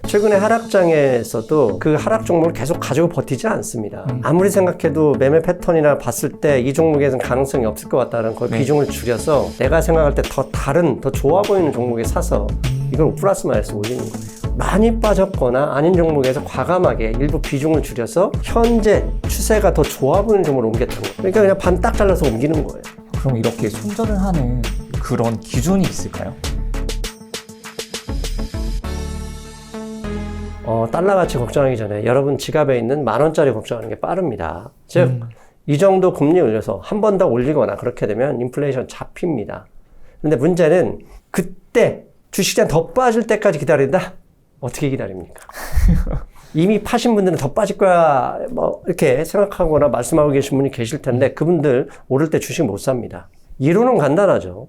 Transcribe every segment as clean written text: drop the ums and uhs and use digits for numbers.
최근에 하락장에서도 그 하락 종목을 계속 가지고 버티지 않습니다. 아무리 생각해도 매매 패턴이나 봤을 때 이 종목에서는 가능성이 없을 것 같다는 그 비중을 줄여서 내가 생각할 때 더 다른, 더 좋아 보이는 종목에 사서 이걸 플러스 마이너스 올리는 거예요. 많이 빠졌거나 아닌 종목에서 과감하게 일부 비중을 줄여서 현재 추세가 더 좋아 보이는 종목으로 옮겼다는 거예요. 그러니까 그냥 반 딱 잘라서 옮기는 거예요. 그럼 이렇게 손절을 하는 그런 기준이 있을까요? 달러 가치 걱정하기 전에 여러분 지갑에 있는 10,000원짜리 걱정하는 게 빠릅니다. 즉, 이 정도 금리 올려서 한 번 더 올리거나 그렇게 되면 인플레이션 잡힙니다. 근데 문제는 그때 주식시장 더 빠질 때까지 기다린다? 어떻게 기다립니까? 이미 파신 분들은 더 빠질 거야, 뭐, 이렇게 생각하거나 말씀하고 계신 분이 계실 텐데, 그분들 오를 때 주식 못 삽니다. 이론은 간단하죠.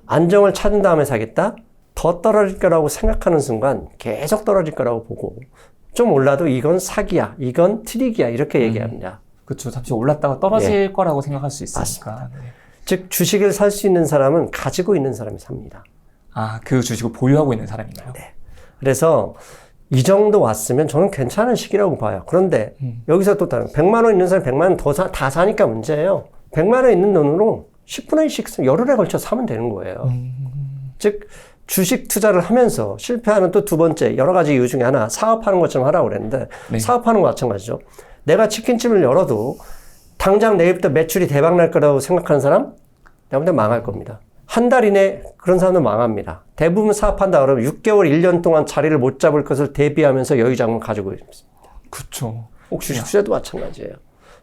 안정을 찾은 다음에 사겠다? 더 떨어질 거라고 생각하는 순간 계속 떨어질 거라고 보고, 좀 올라도 이건 사기야, 이건 트릭이야, 이렇게 얘기합니다. 그렇죠. 잠시 올랐다가 떨어질 거라고 생각할 수 있으니까. 맞습니다. 즉, 주식을 살 수 있는 사람은 가지고 있는 사람이 삽니다. 아, 그 주식을 보유하고 있는 사람인가요? 네. 그래서 이 정도 왔으면 저는 괜찮은 시기라고 봐요. 그런데 여기서 또 다른 100만 원 있는 사람이 100만 원 다 사니까 문제예요. 100만 원 있는 돈으로 10분의 1씩 열흘에 걸쳐 사면 되는 거예요. 즉 주식 투자를 하면서 실패하는 또 두 번째 여러 가지 이유 중에 하나, 사업하는 것처럼 하라고 그랬는데 네. 사업하는 거 마찬가지죠. 내가 치킨집을 열어도 당장 내일부터 매출이 대박 날 거라고 생각하는 사람? 내가 볼 때 망할 겁니다. 한 달 이내 그런 사람도 망합니다. 대부분 사업한다 그러면 6개월, 1년 동안 자리를 못 잡을 것을 대비하면서 여유자금을 가지고 있습니다. 그렇죠. 주식 투자도 마찬가지예요.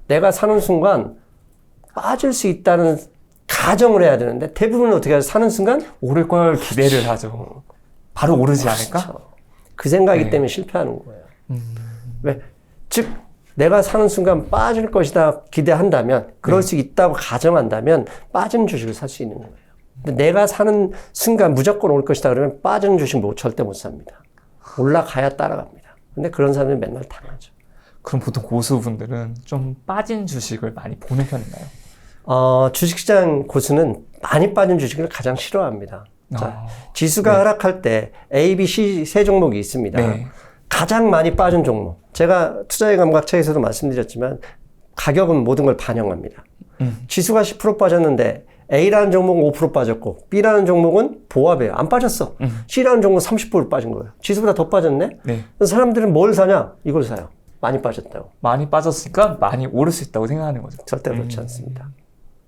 내가 사는 순간 빠질 수 있다는 가정을 해야 되는데 대부분은 어떻게 하죠? 사는 순간 오를 걸 기대를 하죠. 바로 오르지 않을까? 그렇죠. 그 생각이 네. 때문에 실패하는 거예요. 왜? 즉 내가 사는 순간 빠질 것이다 기대한다면, 그럴 수 있다고 가정한다면 빠지는 주식을 살 수 있는 거예요. 근데 내가 사는 순간 무조건 올 것이다 그러면 빠지는 주식 절대 못 삽니다. 올라가야 따라갑니다. 근데 그런 사람들이 맨날 당하죠. 그럼 보통 고수분들은 좀 빠진 주식을 많이 보는 편인가요? 주식시장 고수는 많이 빠진 주식을 가장 싫어합니다. 자, 지수가 하락할 때 A, B, C 세 종목이 있습니다. 네. 가장 많이 빠진 종목. 제가 투자의 감각 책에서도 말씀드렸지만 가격은 모든 걸 반영합니다. 지수가 10% 빠졌는데 A라는 종목은 5% 빠졌고 B라는 종목은 보합이에요. 안 빠졌어. C라는 종목은 30% 빠진 거예요. 지수보다 더 빠졌네? 네. 그래서 사람들은 뭘 사냐? 이걸 사요. 많이 빠졌다고. 많이 빠졌으니까 많이 오를 수 있다고 생각하는 거죠. 절대 그렇지 않습니다.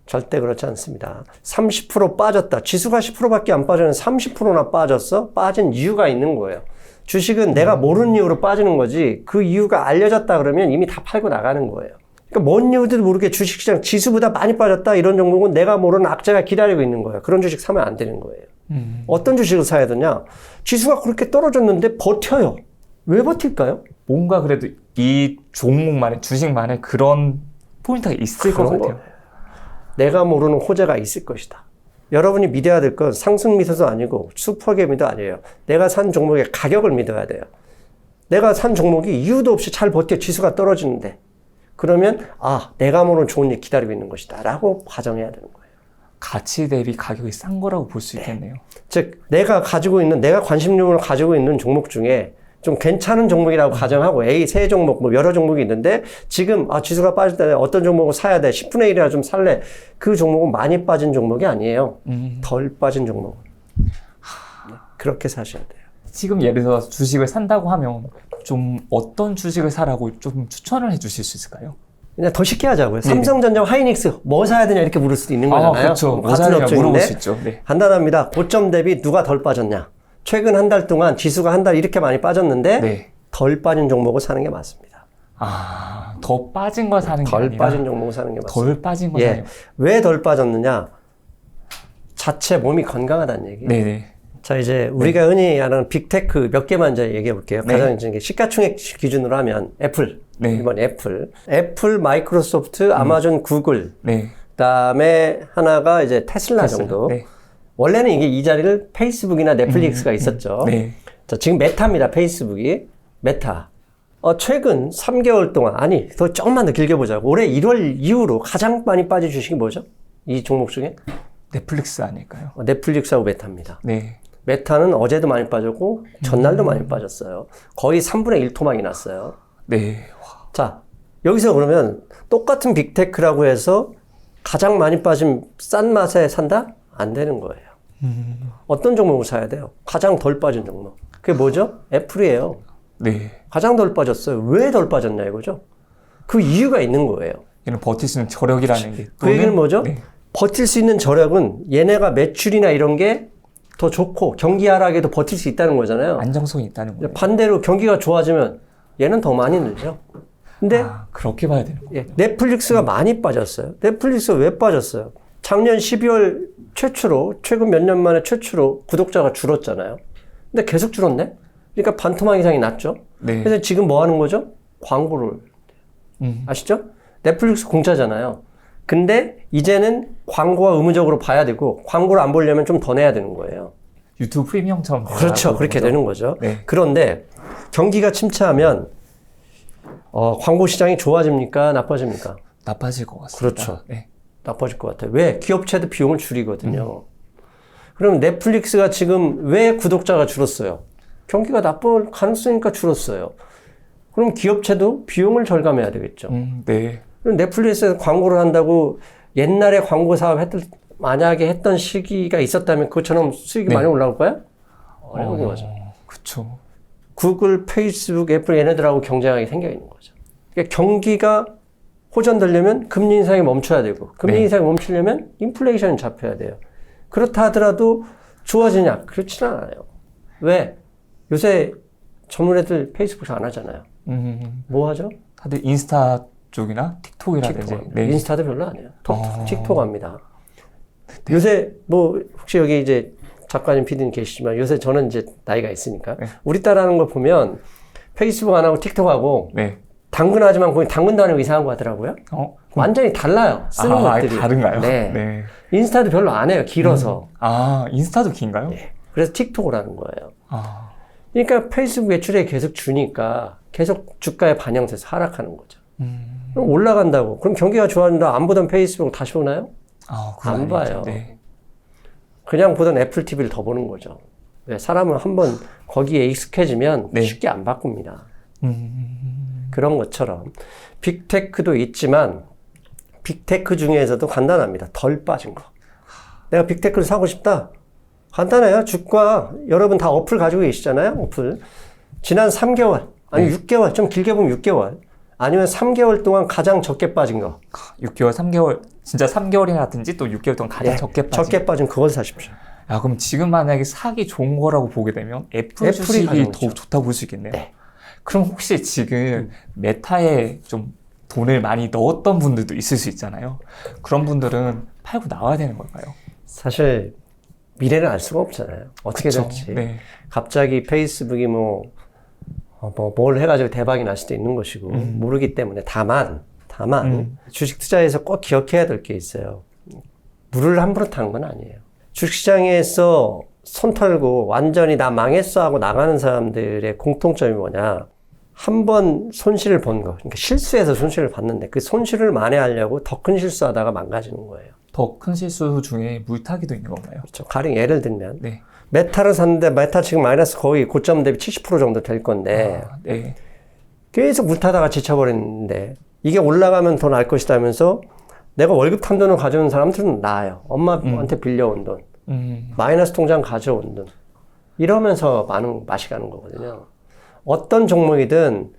절대 그렇지 않습니다. 30% 빠졌다. 지수가 10%밖에 안 빠졌는데 30%나 빠졌어? 빠진 이유가 있는 거예요. 주식은 내가 모르는 이유로 빠지는 거지, 그 이유가 알려졌다 그러면 이미 다 팔고 나가는 거예요. 그러니까 뭔 이유도 모르게 주식시장 지수보다 많이 빠졌다 이런 종목은 내가 모르는 악재가 기다리고 있는 거예요. 그런 주식 사면 안 되는 거예요. 어떤 주식을 사야 되냐? 지수가 그렇게 떨어졌는데 버텨요. 왜 버틸까요? 뭔가 그래도 이 종목만의, 주식만의 그런 포인트가 있을 것 같아요. 거예요. 내가 모르는 호재가 있을 것이다. 여러분이 믿어야 될 건 상승 미터도 아니고 슈퍼갭도 아니에요. 내가 산 종목의 가격을 믿어야 돼요. 내가 산 종목이 이유도 없이 잘 버텨 지수가 떨어지는데, 그러면 내가 모르는 좋은 일 기다리고 있는 것이다 라고 가정해야 되는 거예요. 가치 대비 가격이 싼 거라고 볼 수 있겠네요. 즉 내가 관심종을 가지고 있는 종목 중에 좀 괜찮은 종목이라고 가정하고 A 세 종목, 뭐 여러 종목이 있는데 지금 지수가 빠질 때 어떤 종목을 사야 돼, 10분의 1이나 좀 살래, 그 종목은 많이 빠진 종목이 아니에요. 덜 빠진 종목은. 그렇게 사셔야 돼요. 지금 예를 들어서 주식을 산다고 하면 좀 어떤 주식을 사라고 좀 추천을 해 주실 수 있을까요? 그냥 더 쉽게 하자고요. 삼성전자, 하이닉스 뭐 사야 되냐 이렇게 물을 수도 있는 거잖아요. 그렇죠. 뭐 사야 되냐 물어볼 수 있죠. 네. 간단합니다. 고점 대비 누가 덜 빠졌냐. 최근 한 달 동안 지수가 한 달 이렇게 많이 빠졌는데 네. 덜 빠진 종목을 사는 게 맞습니다. 더 빠진 걸 사는 게 아니라 덜 빠진 종목을 사는 게 맞습니다. 덜 빠진 걸 사는 게 왜 덜 빠졌느냐? 자체 몸이 건강하다는 얘기예요. 네네. 자, 이제 우리가 흔히 아는 빅테크 몇 개만 이제 얘기해 볼게요. 네. 가장 이제 시가총액 기준으로 하면 애플, 네. 이번 애플, 마이크로소프트, 아마존, 구글, 네. 그다음에 하나가 이제 테슬라 정도. 네. 원래는 이게 이 자리를 페이스북이나 넷플릭스가 있었죠. 네. 자, 지금 메타입니다. 페이스북이 메타. 최근 3개월 동안, 더 조금만 더 길게 보자고. 올해 1월 이후로 가장 많이 빠진 주식이 뭐죠? 이 종목 중에? 넷플릭스 아닐까요? 넷플릭스하고 메타입니다. 네. 메타는 어제도 많이 빠졌고 전날도 많이 빠졌어요. 거의 3분의 1 토막이 났어요. 네. 자, 여기서 그러면 똑같은 빅테크라고 해서 가장 많이 빠진 싼 맛에 산다? 안 되는 거예요. 어떤 종목을 사야 돼요? 가장 덜 빠진 종목. 그게 뭐죠? 애플이에요. 네. 가장 덜 빠졌어요. 왜 덜 빠졌냐 이거죠? 그 이유가 있는 거예요. 얘는 버틸 수 있는 저력이라는 게. 그 얘기는 뭐죠? 네. 버틸 수 있는 저력은 얘네가 매출이나 이런 게 더 좋고 경기 하락에도 버틸 수 있다는 거잖아요. 안정성이 있다는 거예요. 반대로 경기가 좋아지면 얘는 더 많이 늘죠. 근데 그렇게 봐야 되는 거예요. 넷플릭스가 많이 빠졌어요. 넷플릭스가 왜 빠졌어요? 작년 12월 최초로 최근 몇 년 만에 최초로 구독자가 줄었잖아요. 근데 계속 줄었네? 그러니까 반토막 이상이 났죠. 네. 그래서 지금 뭐 하는 거죠? 광고를. 아시죠? 넷플릭스 공짜잖아요. 근데 이제는 광고가 의무적으로 봐야 되고 광고를 안 보려면 좀 더 내야 되는 거예요. 유튜브 프리미엄처럼. 그렇죠. 그렇게 되는 거죠. 네. 그런데 경기가 침체하면 광고 시장이 좋아집니까? 나빠집니까? 나빠질 것 같습니다. 그렇죠. 네. 나빠질 것 같아요. 왜? 기업체도 비용을 줄이거든요. 그럼 넷플릭스가 지금 왜 구독자가 줄었어요? 경기가 나쁠 가능성이니까 줄었어요. 그럼 기업체도 비용을 절감해야 되겠죠. 네. 그럼 넷플릭스에서 광고를 한다고 옛날에 광고 사업 만약에 했던 시기가 있었다면 그것처럼 수익이 네. 많이 올라올 거야? 어려운 거죠. 그렇죠. 구글, 페이스북, 애플 얘네들하고 경쟁하게 생겨 있는 거죠. 그러니까 경기가 호전되려면 금리 인상이 멈춰야 되고 금리 네. 인상이 멈추려면 인플레이션이 잡혀야 돼요. 그렇다 하더라도 좋아지냐? 그렇지는 않아요. 왜? 요새 전문 애들 페이스북 안 하잖아요. 뭐 하죠? 다들 인스타 쪽이나 틱톡이라든지. 틱톡. 네. 인스타도 별로 안 해요. 틱톡 합니다. 요새 뭐 혹시 여기 이제 작가님, PD님 계시지만 요새 저는 이제 나이가 있으니까 네. 우리 딸하는 거 보면 페이스북 안 하고 틱톡 하고 네. 당근하지만 거기 당근도 안 하고 이상한 거 하더라고요. 완전히 달라요. 쓰는 것들이. 다른가요? 네. 네. 인스타도 별로 안 해요. 길어서. 인스타도 긴가요? 네. 그래서 틱톡을 하는 거예요. 아. 그러니까 페이스북 매출에 계속 주니까 계속 주가에 반영돼서 하락하는 거죠. 그럼 올라간다고. 그럼 경기가 좋아진다. 안 보던 페이스북 다시 보나요? 그건 안 아니죠. 봐요. 네. 그냥 보던 애플 TV를 더 보는 거죠. 왜? 사람은 한번 거기에 익숙해지면 네. 쉽게 안 바꿉니다. 그런 것처럼 빅테크도 있지만 빅테크 중에서도 간단합니다. 덜 빠진 거. 내가 빅테크를 사고 싶다. 간단해요. 주가 여러분 다 어플 가지고 계시잖아요. 어플. 지난 3개월 아니 6개월 좀 길게 보면 6개월 아니면 3개월 동안 가장 적게 빠진 거. 6개월, 3개월, 진짜 3개월이라든지 또 6개월 동안 가장 적게 빠진. 적게 빠진 그걸 사십시오. 그럼 지금 만약에 사기 좋은 거라고 보게 되면 애플 주식이 가장 더 좋죠. 좋다고 볼 수 있겠네요. 네. 그럼 혹시 지금 메타에 좀 돈을 많이 넣었던 분들도 있을 수 있잖아요. 그런 분들은 팔고 나와야 되는 걸까요? 사실 미래는 알 수가 없잖아요. 어떻게 그쵸? 될지. 네. 갑자기 페이스북이 뭘 해가지고 대박이 날 수도 있는 것이고 모르기 때문에 다만 주식 투자에서 꼭 기억해야 될 게 있어요. 물을 함부로 타는 건 아니에요. 주식시장에서 손 털고 완전히 나 망했어 하고 나가는 사람들의 공통점이 뭐냐. 한 번 손실을 본 거, 그러니까 실수해서 손실을 봤는데 그 손실을 만회하려고 더 큰 실수하다가 망가지는 거예요. 더 큰 실수 중에 물타기도 있는 건가요? 그렇죠. 가령 예를 들면 네. 메타를 샀는데 메타 지금 마이너스 거의 고점 대비 70% 정도 될 건데 네. 계속 물타다가 지쳐버리는데 이게 올라가면 더 나을 것이다 하면서 내가 월급 탄 돈을 가져온 사람들은 나아요. 엄마한테 빌려온 돈, 마이너스 통장 가져온 돈 이러면서 맛이 가는 거거든요. 어떤 종목이든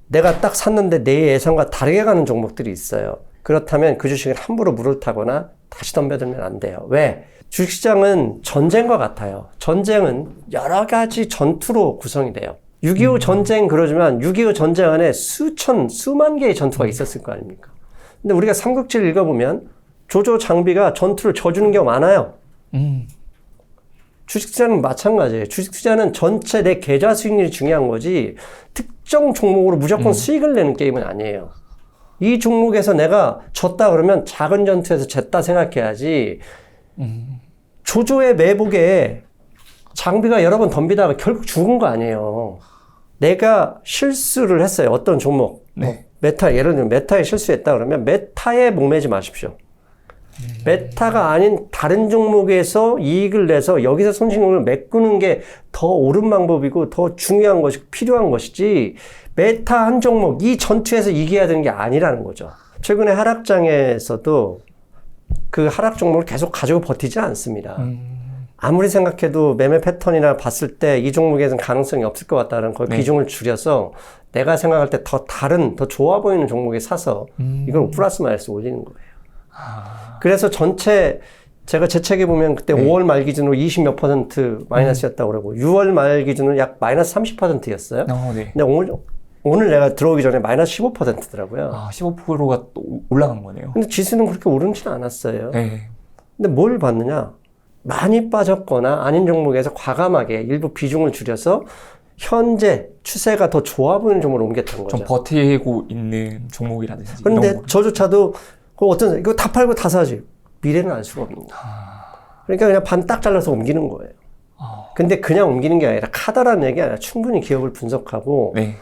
내가 딱 샀는데 내 예상과 다르게 가는 종목들이 있어요. 그렇다면 그 주식을 함부로 물을 타거나 다시 덤벼들면 안 돼요. 왜? 주식시장은 전쟁과 같아요. 전쟁은 여러 가지 전투로 구성이 돼요. 6.25 전쟁 그러지만 6.25 전쟁 안에 수만 개의 전투가 있었을 거 아닙니까? 근데 우리가 삼국지를 읽어보면 조조 장비가 전투를 져주는 경우가 많아요. 주식투자는 마찬가지예요. 주식투자는 전체 내 계좌 수익률이 중요한 거지 특정 종목으로 무조건 수익을 내는 게임은 아니에요. 이 종목에서 내가 졌다 그러면 작은 전투에서 졌다 생각해야지 조조의 매복에 장비가 여러 번 덤비다가 결국 죽은 거 아니에요. 내가 실수를 했어요. 어떤 종목. 네. 메타, 예를 들면 메타에 실수했다 그러면 메타에 목매지 마십시오. 메타가 아닌 다른 종목에서 이익을 내서 여기서 손실을 메꾸는 게 더 옳은 방법이고 더 중요한 것이 필요한 것이지 메타 한 종목 이 전투에서 이겨야 되는 게 아니라는 거죠. 최근에 하락장에서도 그 하락 종목을 계속 가지고 버티지 않습니다. 아무리 생각해도 매매 패턴이나 봤을 때 이 종목에서는 가능성이 없을 것 같다는 걸 비중을 줄여서 내가 생각할 때 더 다른 더 좋아 보이는 종목에 사서 이걸 플러스 마이너스 올리는 거예요. 그래서 전체 제가 제 책에 보면 그때 5월 말 기준으로 20몇 % 마이너스였다고 그러고 6월 말 기준으로 약 마이너스 30%였어요. 네. 근데 오늘 내가 들어오기 전에 마이너스 15%더라고요. 15%가 또 올라간 거네요. 근데 지수는 그렇게 오르지는 않았어요. 네. 근데 뭘 봤느냐? 많이 빠졌거나 아닌 종목에서 과감하게 일부 비중을 줄여서 현재 추세가 더 좋아 보이는 종목으로 옮겼던 거죠. 좀 버티고 있는 종목이라든지. 그런데 이런 거. 저조차도 이거 다 팔고 다 사지. 미래는 알 수가 없습니다. 그러니까 그냥 반 딱 잘라서 옮기는 거예요. 근데 그냥 옮기는 게 아니라 카더라는 얘기 아니라 충분히 기업을 분석하고 네.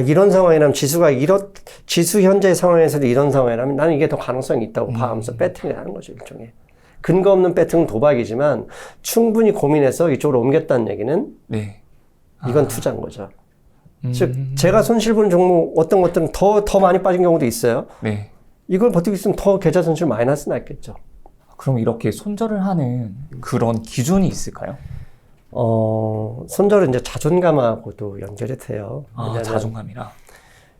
이런 상황이라면 지수 현재 상황에서도 이런 상황이라면 나는 이게 더 가능성이 있다고 봐하면서 배팅을 하는 거죠, 일종의. 근거 없는 배팅은 도박이지만 충분히 고민해서 이쪽으로 옮겼다는 얘기는 네. 이건 투자인 거죠. 즉 제가 손실 본 종목 어떤 것들은 더 많이 빠진 경우도 있어요. 네. 이걸 버티고 있으면 더 계좌 손실 마이너스 났겠죠. 그럼 이렇게 손절을 하는 그런 기준이 있을까요? 손절은 이제 자존감하고도 연결이 돼요. 왜냐하면 자존감이라.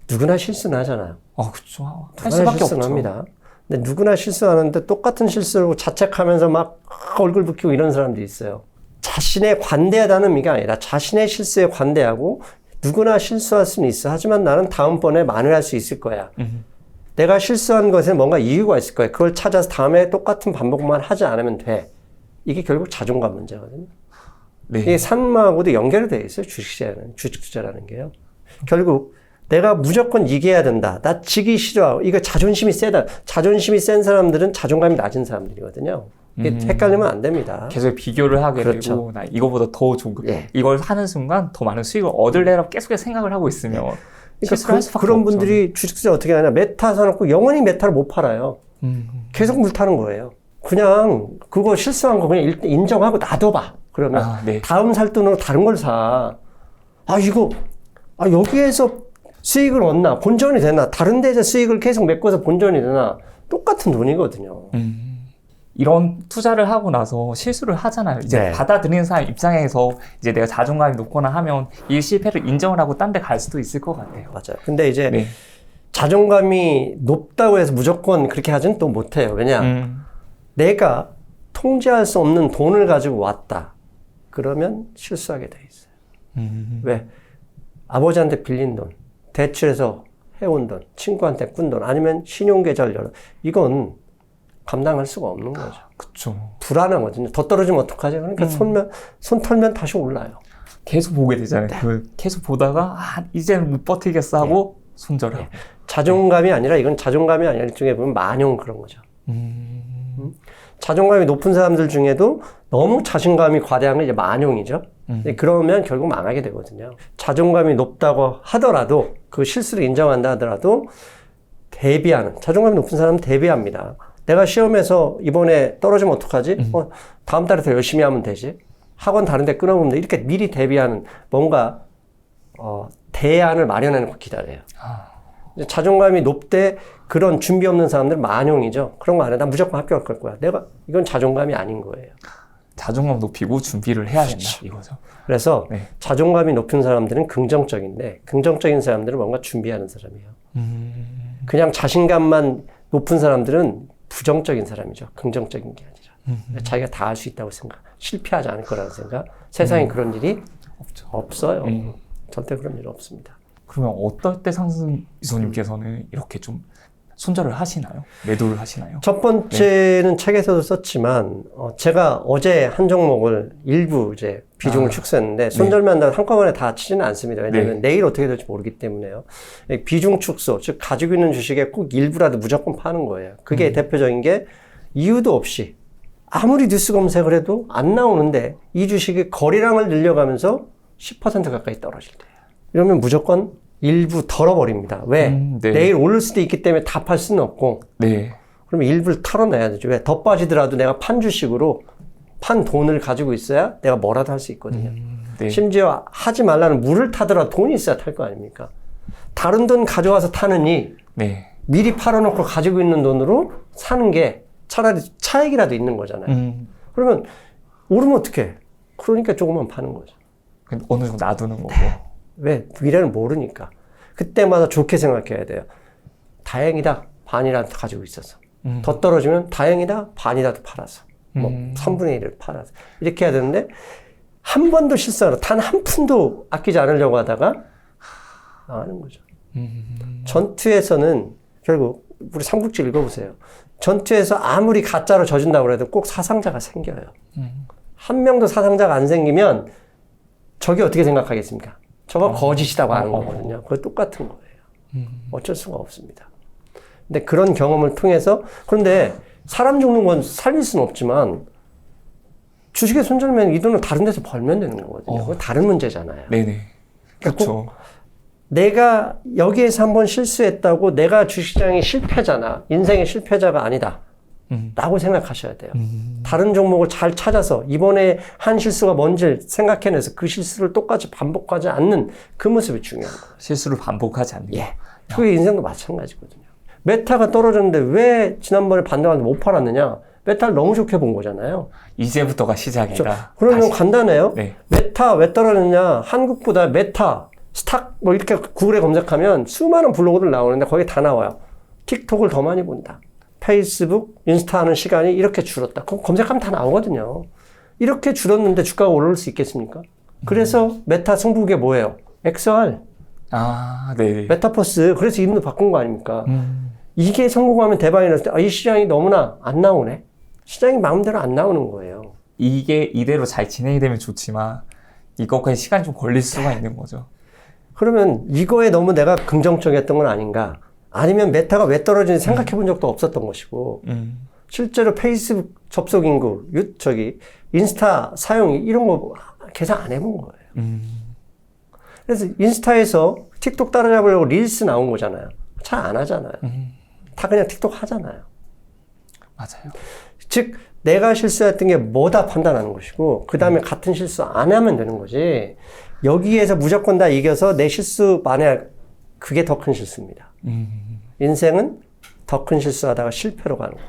누구나 실수는 하잖아요. 그렇죠. 할 누구나 수밖에 실수는 없죠. 합니다. 근데 누구나 실수하는데 똑같은 실수를 자책하면서 막 얼굴 붉히고 이런 사람들이 있어요. 자신에 관대하다는 의미가 아니라 자신의 실수에 관대하고 누구나 실수할 수는 있어. 하지만 나는 다음번에 만회할 수 있을 거야. 내가 실수한 것에 뭔가 이유가 있을 거야. 그걸 찾아서 다음에 똑같은 반복만 하지 않으면 돼. 이게 결국 자존감 문제거든요. 네. 이게 산마하고도 연결이 되어 있어요. 주식 투자라는 게요. 결국 내가 무조건 이겨야 된다. 나 지기 싫어. 이거 자존심이 세다. 자존심이 센 사람들은 자존감이 낮은 사람들이거든요. 이게 헷갈리면 안 됩니다. 계속 비교를 하게 그렇죠. 되고 나 이거보다 더 좋은 거. 이걸 하는 순간 더 많은 수익을 얻을래라고 계속해서 생각을 하고 있으면 실수를 할 수밖에 그런 없죠. 분들이 주식 투자 어떻게 하냐. 메타 사놓고 영원히 메타를 못 팔아요. 계속 물 타는 거예요. 그냥 그거 실수한 거 그냥 일단 인정하고 놔둬봐. 그러면 네. 다음 살 돈으로 다른 걸 사. 여기에서 수익을 얻나? 본전이 되나? 다른 데서 수익을 계속 메꿔서 본전이 되나? 똑같은 돈이거든요. 이런 투자를 하고 나서 실수를 하잖아요. 이제 네. 받아들이는 사람 입장에서 이제 내가 자존감이 높거나 하면 이 실패를 인정을 하고 딴 데 갈 수도 있을 것 같아요. 맞아요. 근데 이제 네. 자존감이 높다고 해서 무조건 그렇게 하지는 또 못해요. 왜냐? 내가 통제할 수 없는 돈을 가지고 왔다. 그러면 실수하게 돼 있어요. 왜? 아버지한테 빌린 돈, 대출해서 해온 돈, 친구한테 꾼 돈, 아니면 신용계좌를 열어. 이건 감당할 수가 없는 거죠. 그렇죠. 불안하거든요. 더 떨어지면 어떡하지? 그러니까 손 털면 다시 올라요. 계속 보게 되잖아요. 계속 보다가 이제는 못 버티겠어 하고 손절하고. 자존감이 아니라 이건 자존감이 아니라 일종의 보면 만용 그런 거죠. 자존감이 높은 사람들 중에도 너무 자신감이 과대한 게 이제 만용이죠. 그러면 결국 망하게 되거든요. 자존감이 높다고 하더라도 그 실수를 인정한다 하더라도 자존감이 높은 사람은 대비합니다. 내가 시험에서 이번에 떨어지면 어떡하지? 다음 달에 더 열심히 하면 되지. 학원 다른 데 끊어보면 돼. 이렇게 미리 대비하는 뭔가 대안을 마련해놓고 기다려요. 자존감이 높대 그런 준비 없는 사람들은 만용이죠. 그런 거 안 해. 난 무조건 합격할 거야. 이건 자존감이 아닌 거예요. 자존감 높이고 준비를 해야 된다. 그렇죠. 이거죠. 그래서 자존감이 높은 사람들은 긍정적인데 긍정적인 사람들은 뭔가 준비하는 사람이에요. 그냥 자신감만 높은 사람들은 부정적인 사람이죠. 긍정적인 게 아니라. 자기가 다 할 수 있다고 생각. 실패하지 않을 거라는 생각. 세상에 그런 일이 없어요. 절대 그런 일 없습니다. 그러면 어떨 때 상승 이소님께서는 이렇게 좀 손절을 하시나요? 매도를 하시나요? 첫 번째는 책에서도 썼지만 제가 어제 한 종목을 일부 이제 비중을 축소했는데 손절만 한다고 한꺼번에 다 치지는 않습니다. 왜냐하면 내일 어떻게 될지 모르기 때문에요. 비중 축소, 즉 가지고 있는 주식에 꼭 일부라도 무조건 파는 거예요. 그게 대표적인 게 이유도 없이 아무리 뉴스 검색을 해도 안 나오는데 이 주식의 거래량을 늘려가면서 10% 가까이 떨어질 때예요. 이러면 무조건 일부 덜어버립니다. 왜? 내일 오를 수도 있기 때문에 다 팔 수는 없고 그러면 일부를 털어내야 되죠. 왜? 더 빠지더라도 내가 판 주식으로 판 돈을 가지고 있어야 내가 뭐라도 할 수 있거든요. 네. 심지어 하지 말라는 물을 타더라도 돈이 있어야 탈 거 아닙니까? 다른 돈 가져와서 타느니 네. 미리 팔아놓고 가지고 있는 돈으로 사는 게 차라리 차익이라도 있는 거잖아요. 그러면 오르면 어떡해? 그러니까 조금만 파는 거죠. 어느 정도 놔두는 거고. 왜? 미래는 모르니까. 그때마다 좋게 생각해야 돼요. 다행이다. 반이라도 가지고 있어서. 더 떨어지면 다행이다. 반이라도 팔아서. 뭐 3분의 1을 팔아서. 이렇게 해야 되는데 한 번도 실수하러 단 한 푼도 아끼지 않으려고 하다가 나가는 거죠. 전투에서는 결국 우리 삼국지 읽어보세요. 전투에서 아무리 가짜로 져준다고 해도 꼭 사상자가 생겨요. 한 명도 사상자가 안 생기면 적이 어떻게 생각하겠습니까? 저거 거짓이라고 하는 거거든요. 그거 똑같은 거예요. 어쩔 수가 없습니다. 근데 그런 경험을 통해서 그런데 사람 죽는 건 살릴 수는 없지만 주식에 손절면 이 돈을 다른 데서 벌면 되는 거거든요. 그건 다른 문제잖아요. 네네. 그렇죠. 내가 여기에서 한번 실수했다고 내가 주식시장이 실패자나 인생의 실패자가 아니다. 라고 생각하셔야 돼요. 다른 종목을 잘 찾아서 이번에 한 실수가 뭔지 생각해내서 그 실수를 똑같이 반복하지 않는 그 모습이 중요한 거예요. 실수를 반복하지 않는 거. 예. 그게 인생도 마찬가지거든요. 메타가 떨어졌는데 왜 지난번에 반등하는데 못 팔았느냐? 메타를 너무 좋게 본 거잖아요. 이제부터가 시작이다. 그러면 다시. 간단해요. 네. 메타 왜 떨어졌냐? 한국보다 메타, 스탁 뭐 이렇게 구글에 검색하면 수많은 블로그들 나오는데 거기 다 나와요. 틱톡을 더 많이 본다. 페이스북, 인스타 하는 시간이 이렇게 줄었다. 그럼 검색하면 다 나오거든요. 이렇게 줄었는데 주가가 오를 수 있겠습니까? 그래서 메타 승부국이 뭐예요? XR. 아, 네. 메타버스. 그래서 이름도 바꾼 거 아닙니까? 이게 성공하면 대박이 났을 때, 이 시장이 너무나 안 나오네? 시장이 마음대로 안 나오는 거예요. 이게 이대로 잘 진행이 되면 좋지만 이것까지 시간이 좀 걸릴 수가 있는 거죠. 그러면 이거에 너무 내가 긍정적이었던 건 아닌가? 아니면 메타가 왜 떨어지는지 생각해 본 적도 없었던 것이고, 실제로 페이스북 접속 인구, 인스타 사용 이런 거 계산 안 해본 거예요. 그래서 인스타에서 틱톡 따라잡으려고 릴스 나온 거잖아요. 잘 안 하잖아요. 다 그냥 틱톡 하잖아요. 맞아요. 즉, 내가 실수했던 게 뭐다 판단하는 것이고, 그 다음에 같은 실수 안 하면 되는 거지. 여기에서 무조건 다 이겨서 내 실수 만약 그게 더 큰 실수입니다. 인생은 더 큰 실수하다가 실패로 가는 거예요.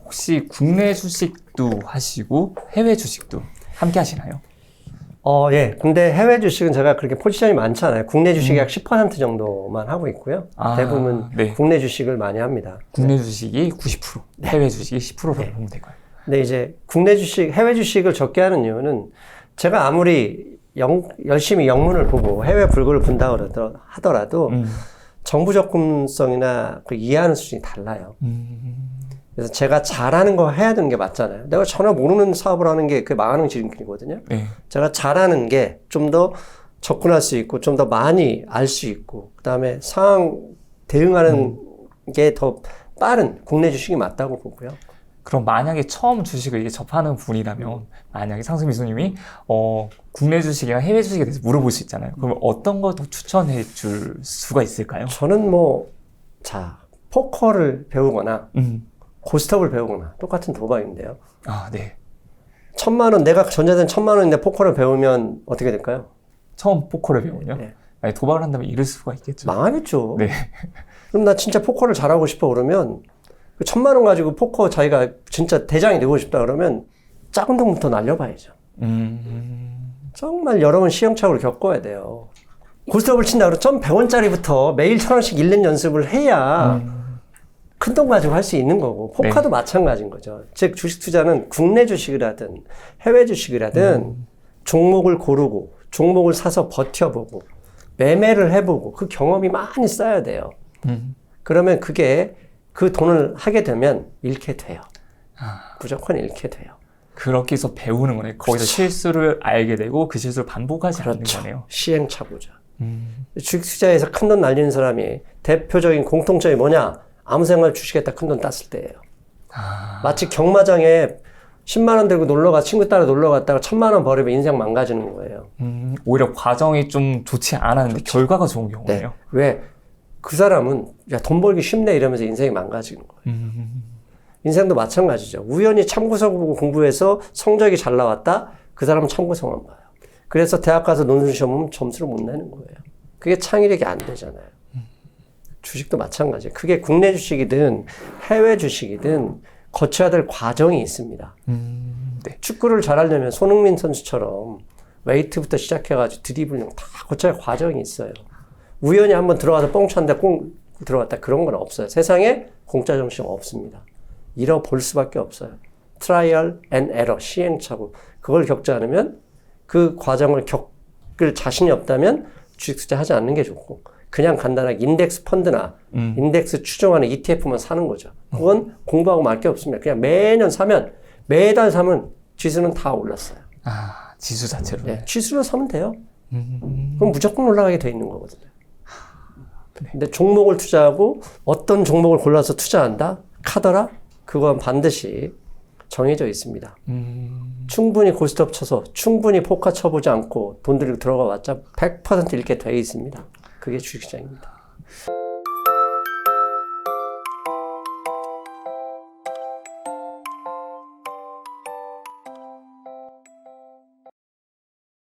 혹시 국내 주식도 하시고 해외 주식도 함께 하시나요? 예. 근데 해외 주식은 제가 그렇게 포지션이 많지 않아요. 국내 주식이 약 10% 정도만 하고 있고요. 대부분 네. 국내 주식을 많이 합니다. 국내 주식이 90%, 해외 주식이 10%로 보면 될까요? 근데 이제 국내 주식, 해외 주식을 적게 하는 이유는 제가 아무리 열심히 영문을 보고 해외 불구를 본다 하더라도 정부 접근성이나 그 이해하는 수준이 달라요. 그래서 제가 잘하는 거 해야 되는 게 맞잖아요. 내가 전혀 모르는 사업을 하는 게 그게 망하는 지름길이거든요. 네. 제가 잘하는 게 좀 더 접근할 수 있고 좀 더 많이 알 수 있고 그다음에 상황 대응하는 게 더 빠른 국내 주식이 맞다고 보고요. 그럼 만약에 처음 주식을 이제 접하는 분이라면 만약에 상승 교수님이 국내 주식이나 해외 주식에 대해서 물어볼 수 있잖아요. 그러면 어떤 걸 더 추천해 줄 수가 있을까요? 저는 포커를 배우거나 고스톱을 배우거나 똑같은 도박인데요. 아, 네. 1,000만 원, 내가 전자된 1,000만 원인데 포커를 배우면 어떻게 될까요? 처음 포커를 배우면요? 네. 아니, 도박을 한다면 잃을 수가 있겠죠. 망하겠죠. 네. 그럼 나 진짜 포커를 잘하고 싶어 그러면 그 1,000만 원 가지고 포커 자기가 진짜 대장이 되고 싶다 그러면 작은 돈부터 날려봐야죠. 정말 여러 번 시행착오를 겪어야 돼요. 고스톱을 친다 그러면 1,100원짜리부터 매일 1,000원씩 잃는 연습을 해야 큰 돈 가지고 할 수 있는 거고 포카도 마찬가지인 거죠. 즉 주식 투자는 국내 주식을 하든 해외 주식을 하든 종목을 고르고 종목을 사서 버텨보고 매매를 해보고 그 경험이 많이 쌓여야 돼요. 그러면 그게 그 돈을 하게 되면 잃게 돼요. 무조건 잃게 돼요. 그렇게 해서 배우는 거네요. 거기서 실수를 알게 되고 그 실수를 반복하지 않는 거네요. 시행착오죠. 주식 투자에서 큰 돈 날리는 사람이 대표적인 공통점이 뭐냐? 아무 생각 주식에다 큰 돈 땄을 때예요. 마치 경마장에 10만 원 들고 친구 따라 놀러 갔다가 1,000만 원 버리면 인생 망가지는 거예요. 오히려 과정이 좀 좋지 않았는데 결과가 좋은 경우네요. 네. 왜? 그 사람은 야, 돈 벌기 쉽네 이러면서 인생이 망가지는 거예요. 인생도 마찬가지죠. 우연히 참고서 보고 공부해서 성적이 잘 나왔다? 그 사람은 참고서만 봐요. 그래서 대학 가서 논술 시험 보면 점수를 못 내는 거예요. 그게 창의력이 안 되잖아요. 주식도 마찬가지예요. 그게 국내 주식이든 해외 주식이든 거쳐야 될 과정이 있습니다. 네. 축구를 잘하려면 손흥민 선수처럼 웨이트부터 시작해가지고 드리블링 다 거쳐야 할 과정이 있어요. 우연히 한번 들어가서 뻥 쳤는데 꽁 들어갔다 그런 건 없어요. 세상에 공짜 정신 없습니다. 잃어볼 수밖에 없어요. 트라이얼 앤 에러, 시행착오. 그걸 겪지 않으면 그 과정을 겪을 자신이 없다면 주식 투자하지 않는 게 좋고 그냥 간단하게 인덱스 펀드나 인덱스 추종하는 ETF만 사는 거죠. 그건 공부하고 말 게 없습니다. 그냥 매년 사면 매달 사면 지수는 다 올랐어요. 아, 지수 자체로. 네, 지수로 사면 돼요. 그럼 무조건 올라가게 돼 있는 거거든요. 근데 종목을 투자하고 어떤 종목을 골라서 투자한다? 카더라? 그건 반드시 정해져 있습니다. 충분히 고스톱 쳐서 충분히 포카 쳐보지 않고 돈 들이고 들어가 봤자 100% 잃게 돼 있습니다. 그게 주식시장입니다.